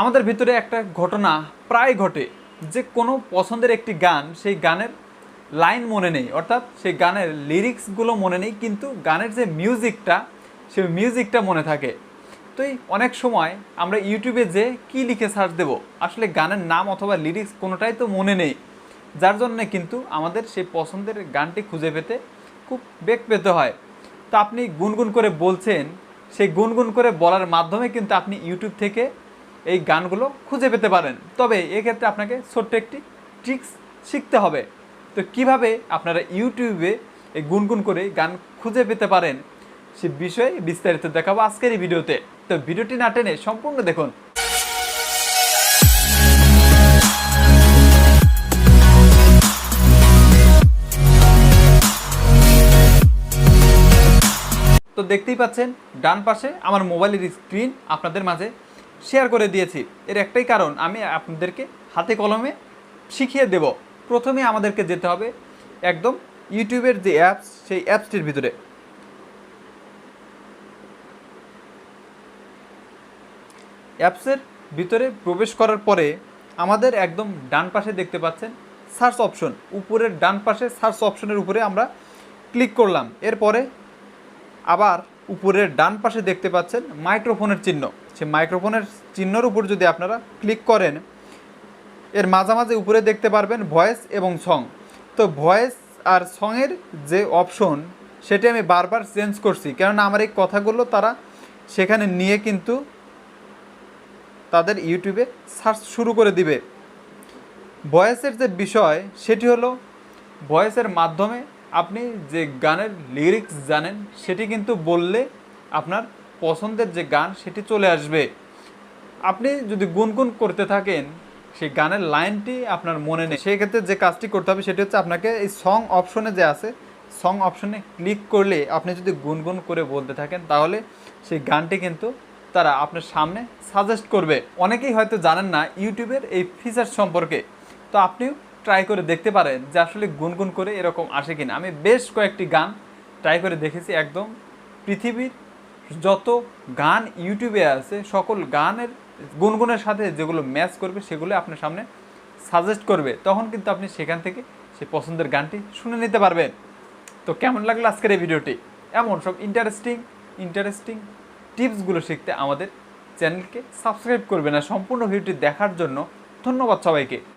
আমাদের ভিতরে একটা ঘটনা প্রায় ঘটে যে কোনো পছন্দের একটি গান, সেই গানের লাইন মনে নেই, অর্থাৎ সেই গানের লিরিক্সগুলো মনে নেই, কিন্তু গানের যে মিউজিকটা, সেই মিউজিকটা মনে থাকে। তো এই অনেক সময় আমরা ইউটিউবে যে কি লিখে সার্চ দেব, আসলে গানের নাম অথবা লিরিক্স কোনোটাই তো মনে নেই, যার জন্যে কিন্তু আমাদের সেই পছন্দের গানটি খুঁজে পেতে খুব বেগ পেতে হয়। তো আপনি গুনগুন করে বলছেন, সেই গুনগুন করে বলার মাধ্যমে কিন্তু আপনি ইউটিউব থেকে এই গানগুলো খুঁজে পেতে পারেন। তবে এক্ষেত্রে আপনাকে ছোট্ট একটি ট্রিক্স শিখতে হবে। তো কিভাবে আপনারা ইউটিউবে এই গুনগুন করে গান খুঁজে পেতে পারেন, সে বিষয়ে বিস্তারিত দেখাবো আজকের এই ভিডিওতে। তো ভিডিওটি না টেনে সম্পূর্ণ দেখুন। তো দেখতেই পাচ্ছেন ডান পাশে আমার মোবাইলের স্ক্রিন আপনাদের মাঝে শেয়ার করে দিয়েছি। এর একটাই কারণ, আমি আপনাদেরকে হাতে কলমে শিখিয়ে দেব। প্রথমে আমাদেরকে যেতে হবে একদম ইউটিউবের যে অ্যাপস, সেই অ্যাপসটির ভিতরে। অ্যাপসের ভিতরে প্রবেশ করার পরে আমাদের একদম ডান পাশে দেখতে পাচ্ছেন সার্চ অপশন, উপরের ডান পাশে সার্চ অপশনের উপরে আমরা ক্লিক করলাম। এরপরে আবার উপরের ডান পাশে দেখতে পাচ্ছেন মাইক্রোফোনের চিহ্ন, সেই মাইক্রোফোনের চিহ্নের উপর যদি আপনারা ক্লিক করেন, এর মাঝামাঝি উপরে দেখতে পারবেন ভয়েস এবং সং। তো ভয়েস আর সঙের যে অপশন, সেটি আমি বারবার চেঞ্জ করছি, কেননা আমার এই কথাগুলো তারা সেখানে নিয়ে কিন্তু তাদের ইউটিউবে সার্চ শুরু করে দিবে। ভয়েসের যে বিষয়, সেটি হলো ভয়েসের মাধ্যমে আপনি যে গানের লিরিক্স জানেন, সেটি কিন্তু বললে আপনার পছন্দের যে গান সেটি চলে আসবে। আপনি যদি গুনগুন করতে থাকেন, সেই গানের লাইনটি আপনার মনে নেই, সেই ক্ষেত্রে যে কাজটি করতে হবে সেটি হচ্ছে আপনাকে এই সং অপশনে যে আছে, সং অপশনে ক্লিক করলে আপনি যদি গুনগুন করে বলতে থাকেন, তাহলে সেই গানটি কিন্তু তারা আপনার সামনে সাজেস্ট করবে। অনেকেই হয়তো জানেন না ইউটিউবের এই ফিচার সম্পর্কে, তো আপনিও ট্রাই করে দেখতে পারেন যে আসলে গুনগুন করে এরকম আসে কিনা। আমি বেশ কয়েকটি গান ট্রাই করে দেখেছি, একদম পৃথিবীর যত গান ইউটিউবে আছে সকল গানের গুনগুনের সাথে যেগুলো ম্যাচ করবে সেগুলো আপনার সামনে সাজেস্ট করবে, তখন কিন্তু আপনি সেখান থেকে সেই পছন্দের গানটি শুনে নিতে পারবেন। তো কেমন লাগলো আজকের এই ভিডিওটি? এমন সব ইন্টারেস্টিং টিপসগুলো শিখতে আমাদের চ্যানেলকে সাবস্ক্রাইব করবেন। আর সম্পূর্ণ ভিডিওটি দেখার জন্য ধন্যবাদ সবাইকে।